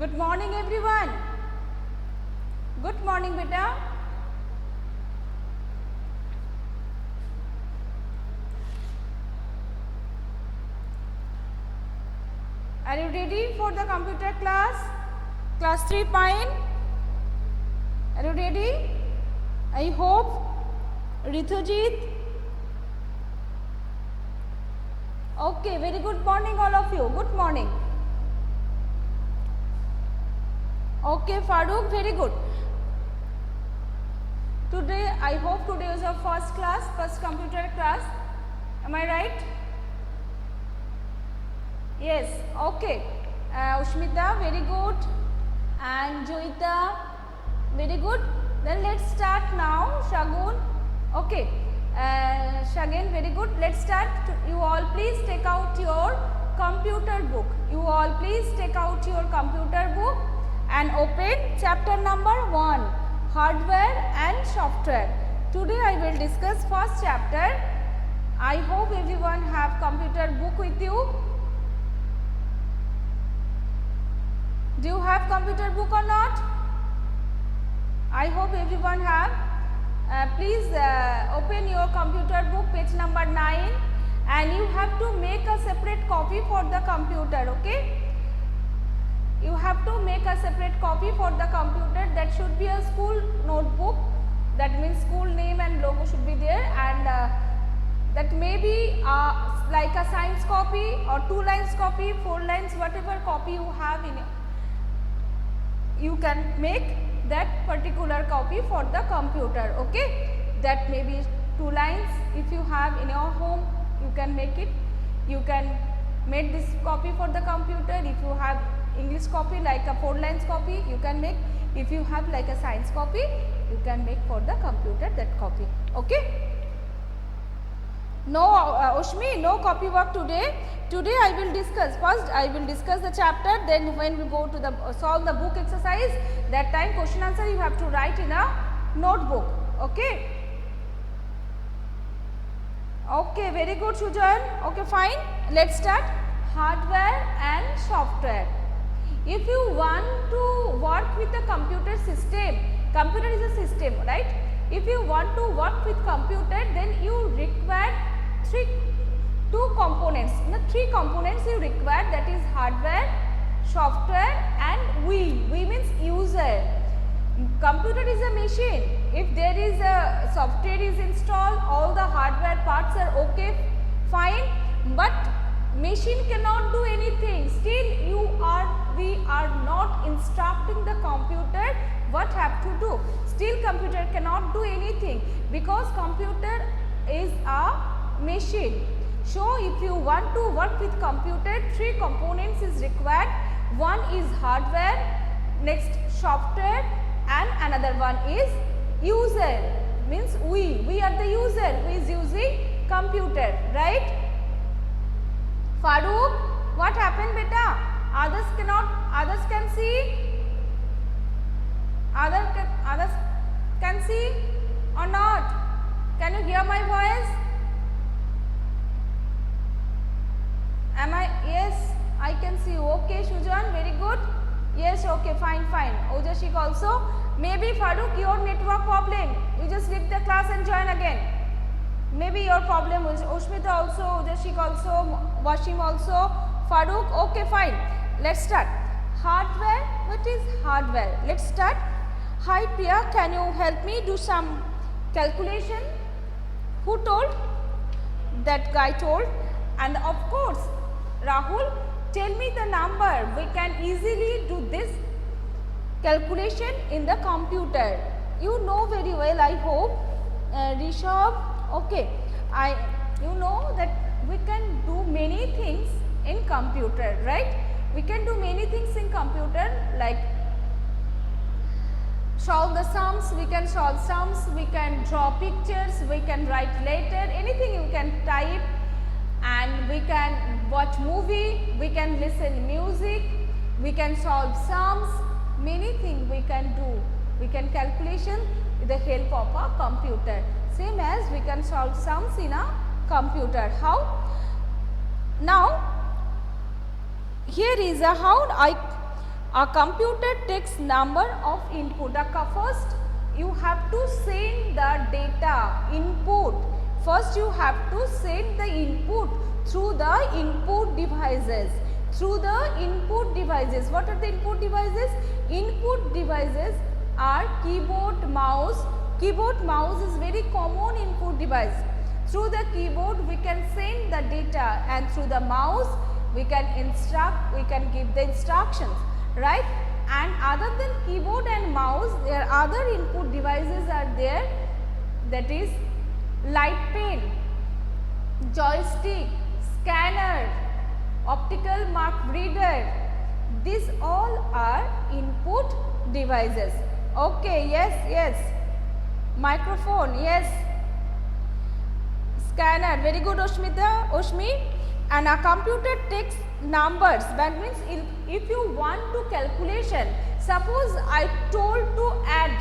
Good morning everyone. Good morning beta. Are you ready for the computer class? Class 3 Pine. Are you ready? I hope. Rithujit. Okay, very good morning all of you. Good morning. Okay, Farooq, very good. Today, I hope today is your first class, first computer class. Am I right? Yes, okay. Ushmita, very good. And Joita, very good. Then let's start now. Shagun, okay. Shagun, very good. Let's start. You all please take out your computer book. You all please take out your computer book and open chapter number 1, hardware and software. Today I will discuss first chapter. I hope everyone have computer book with you. Do you have computer book or not? I hope everyone have. Please open your computer book, page number 9, and you have to make a separate copy for the computer, okay? You have to make a separate copy for the computer. That should be a school notebook. That means school name and logo should be there, and that may be like a science copy or 2 lines copy, 4 lines, whatever copy you have in it. You can make that particular copy for the computer, okay? That may be 2 lines. If you have in your home, you can make it. You can make this copy for the computer. If you have English copy like a 4 lines copy, you can make. If you have like a science copy, you can make for the computer that copy, okay? No Ushmi, no copy work today. Today I will discuss, first I will discuss the chapter, then when we go to the solve the book exercise, that time question answer you have to write in a notebook, okay? Okay, very good Sujan. Okay, fine. Let's start. Hardware and software. If you want to work with a computer system, computer is a system, right? If you want to work with computer, then you require 3 components. The 3 components you require, that is hardware, software and we. We means user. Computer is a machine. If there is a software is installed, all the hardware parts are okay, fine, but machine cannot do anything. Still we are not instructing the computer what have to do. Still computer cannot do anything because computer is a machine. So if you want to work with computer, 3 components is required. One is hardware, next software, and another one is user. Means we are the user who is using computer, right? Farooq, what happened beta? Others can see? Others can see or not? Can you hear my voice? Yes, I can see. Okay, Shujan, very good. Yes, okay, fine. Ojashik also. Maybe Farooq, your network problem. You just leave the class and join again. Maybe your problem is Ushmita also, Ojashik also, Washim also, Farooq. Okay, fine. Let's start. Hardware. What is hardware? Let's start. Hi Priya, can you help me do some calculation? Who told? That guy told. And of course, Rahul, tell me the number. We can easily do this calculation in the computer. You know very well, I hope. Rishabh, okay. You know that we can do many things in computer, right? We can do many things in computer like solve the sums, we can solve sums, we can draw pictures, we can write letter, anything you can type, and we can watch movie, we can listen music, we can solve sums, many things we can do. We can calculation with the help of a computer. Same as we can solve sums in a computer. How? Now, here is a how A computer takes number of input. First you have to send the data input. First you have to send the input through the input devices. Through the input devices. What are the input devices? Input devices are keyboard, mouse. Keyboard, mouse is very common input device. Through the keyboard we can send the data, and through the mouse we can instruct, we can give the instructions, right? And other than keyboard and mouse, there are other input devices are there, that is light pen, joystick, scanner, optical mark reader. These all are input devices. Okay, yes. Microphone, yes. Scanner, very good Oshmi. And a computer takes numbers. That means if you want to calculation, suppose I told to add,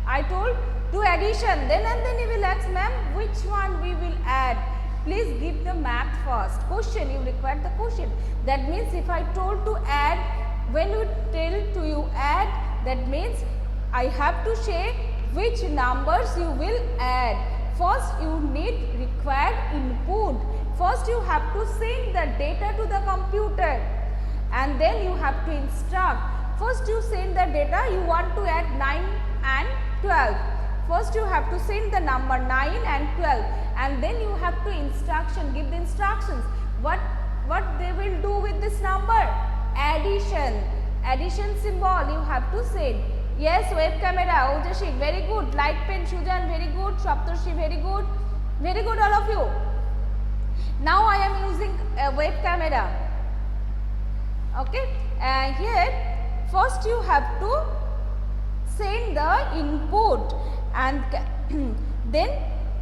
I told to addition, then and then you will ask, ma'am, which one we will add? Please give the math first. Question, you require the question. That means if I told to add, when you tell to you add, that means I have to say which numbers you will add. First you need required input. First you have to send the data to the computer, and then you have to instruct. First you send the data, you want to add 9 and 12. First you have to send the number 9 and 12, and then you have to give the instructions. What they will do with this number? Addition symbol you have to send. Yes, web camera, Ojashik, very good. Light pen, Sujan, very good. Saptarshi, very good. Very good, all of you. Now I am using a web camera. Okay, and here first you have to send the input and then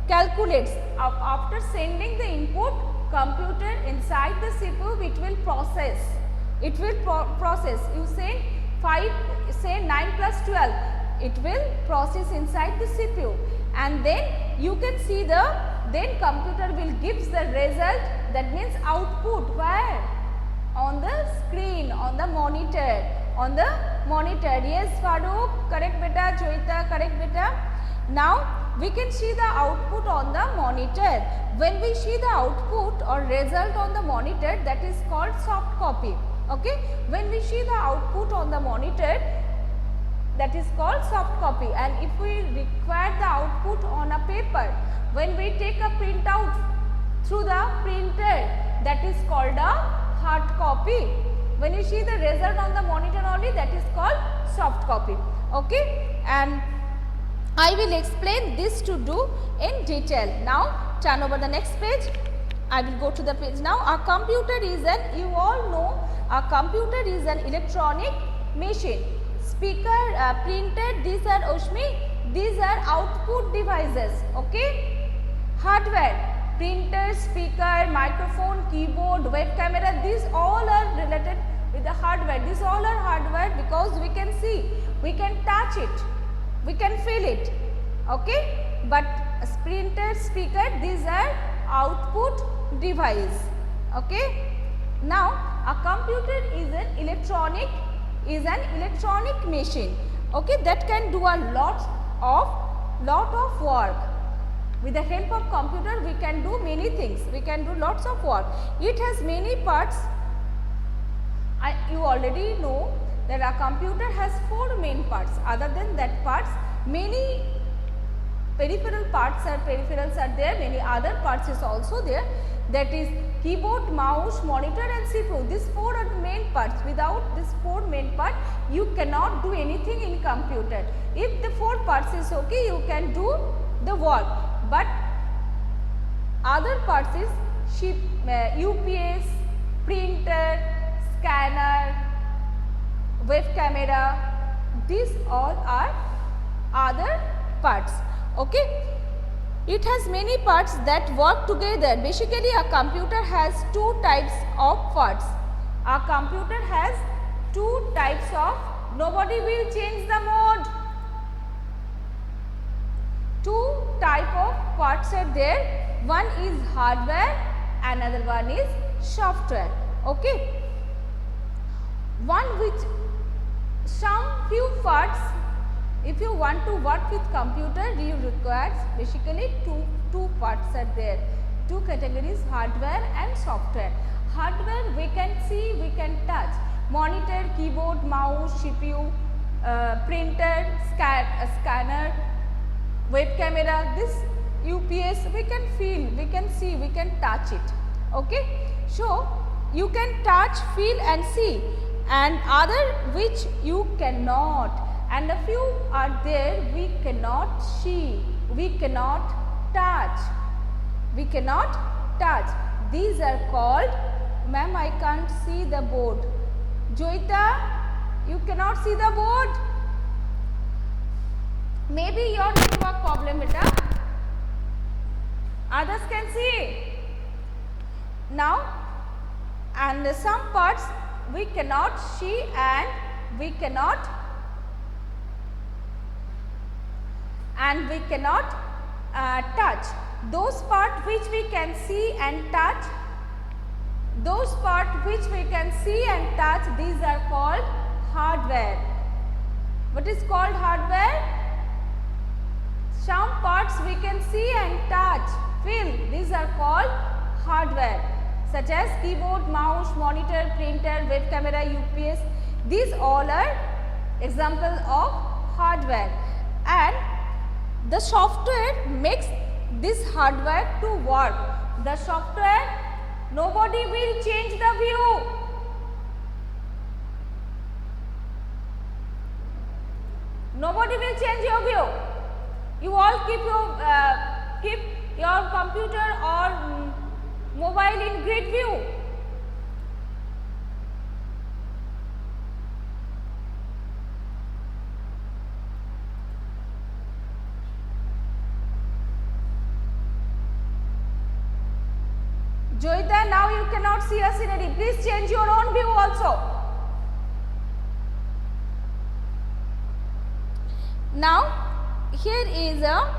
calculates. After sending the input, computer inside the CPU it will process. It will process. You say 9 plus 12. It will process inside the CPU, and then you can see then computer will gives the result, that means output. Where? On the screen, on the monitor. Yes, Farooq, correct beta. Joita, correct beta. Now we can see the output on the monitor. When we see the output or result on the monitor, that is called soft copy. Okay, when we see the output on the monitor, that is called soft copy. And if we require the output on a paper, when we take a printout through the printer, that is called a hard copy. When you see the result on the monitor only, that is called soft copy. Okay, and I will explain this to do in detail. Now turn over the next page. I will go to the page now. A computer is you all know a computer is an electronic machine. Speaker, printer, these are Oshmi, these are output devices. Okay, hardware, printer, speaker, microphone, keyboard, web camera, these all are related with the hardware. These all are hardware because we can see, we can touch it, we can feel it. Okay, but printer, speaker, these are output device. Okay, now a computer is an electronic machine. Okay, that can do a lot of work. With the help of computer we can do many things, we can do lots of work. It has many parts. You already know that a computer has 4 main parts. Other than that parts, many peripherals are there, many other parts is also there, that is keyboard, mouse, monitor and CPU. These 4 are the main parts. Without these 4 main parts, you cannot do anything in computer. If the 4 parts is okay, you can do the work, but other parts is UPS, printer, scanner, web camera, these all are other parts. Okay, it has many parts that work together. Basically a computer has 2 types of parts. A computer has 2 types of, nobody will change the mode. 2 type of parts are there. One is hardware, another one is software. Okay, one which some few parts. If you want to work with computer, you require basically two parts are there, two categories, hardware and software. Hardware we can see, we can touch, monitor, keyboard, mouse, CPU, printer, scanner, web camera, this UPS we can feel, we can see, we can touch it. Okay, so you can touch, feel and see, and other which you cannot, and a few are there we cannot see, we cannot touch, we cannot touch. These are called, ma'am I can't see the board. Joita, you cannot see the board? Maybe your network problem beta. Others can see. Now, and some parts we cannot see and we cannot touch. Those parts which we can see and touch, those parts which we can see and touch, these are called hardware. What is called hardware? Some parts we can see and touch, feel, these are called hardware, such as keyboard, mouse, monitor, printer, web camera, UPS. These all are example of hardware, and the software makes this hardware to work. The software, nobody will change the view. Nobody will change your view. You all keep your computer or mobile in grid view. Joita, now you cannot see a scenery. Please change your own view also. Now, here is a,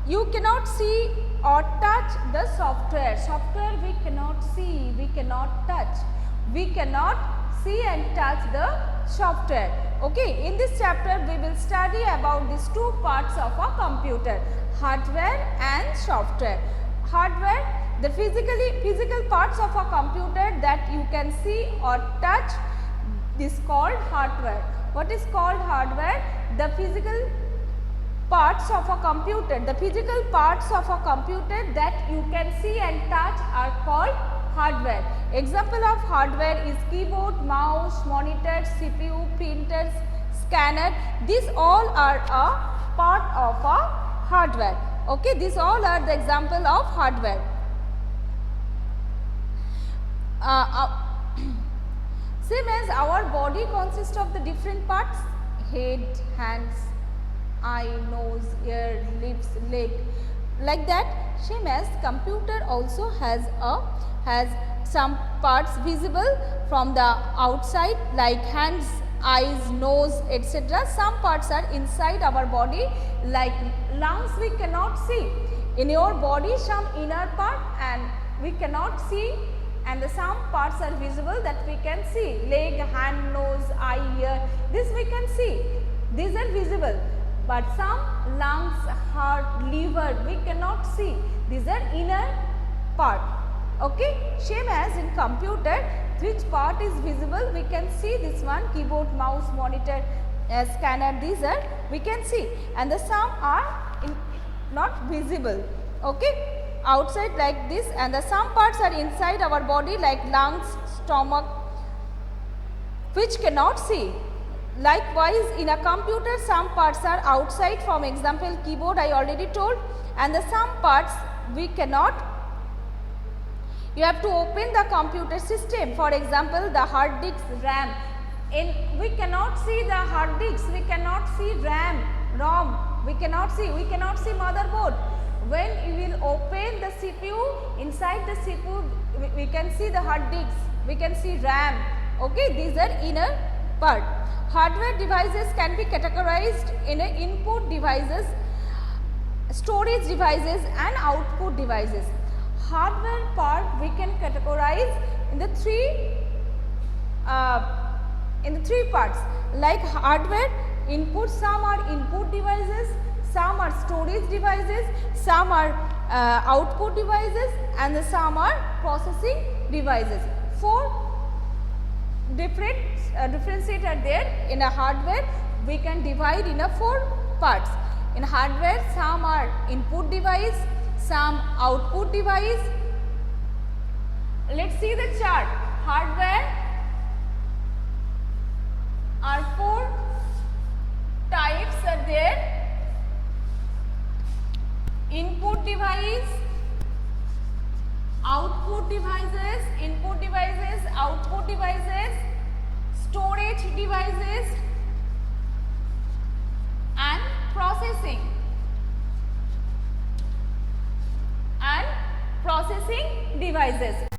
you cannot see or touch the software. Software we cannot see, we cannot touch. We cannot see and touch the software. Okay, in this chapter we will study about these two parts of a computer, hardware and software. Hardware, the physical parts of a computer that you can see or touch, is called hardware. What is called hardware? The physical parts of a computer, the physical parts of a computer that you can see and touch are called hardware. Example of hardware is keyboard, mouse, monitor, CPU, printers, scanner. These all are a part of a hardware. Okay, these all are the example of hardware. Same as our body consists of the different parts, head, hands, eye, nose, ear, lips, leg, like that. Same as computer also has some parts visible from the outside like hands, eyes, nose, etc. Some parts are inside our body like lungs we cannot see. In your body some inner part and we cannot see, and some parts are visible that we can see, leg, hand, nose, eye, ear, this we can see, these are visible. But some lungs, heart, liver we cannot see, these are inner part. Okay, same as in computer, which part is visible we can see, this one keyboard, mouse, monitor, scanner, these are we can see, and the some are not visible. Okay, outside like this, and the some parts are inside our body like lungs, stomach, which cannot see. Likewise, in a computer some parts are outside, from example keyboard I already told, and the some parts we cannot. You have to open the computer system, for example the hard disk, RAM. We cannot see the hard disk, we cannot see RAM, ROM, we cannot see motherboard. When you will open the CPU, inside the CPU we can see the hard disk, we can see RAM. Okay, these are inner part. Hardware devices can be categorized in input devices, storage devices and output devices. Hardware part we can categorize in the three in the three parts. Like hardware input, some are input devices, some are storage devices, some are output devices, and some are processing devices. Four different differentiate are there. In a hardware we can divide in a four parts. In hardware, some are input device, some output device. Let's see the chart. Hardware are four types are there. Input device, output devices, input devices, output devices, storage devices, and processing devices.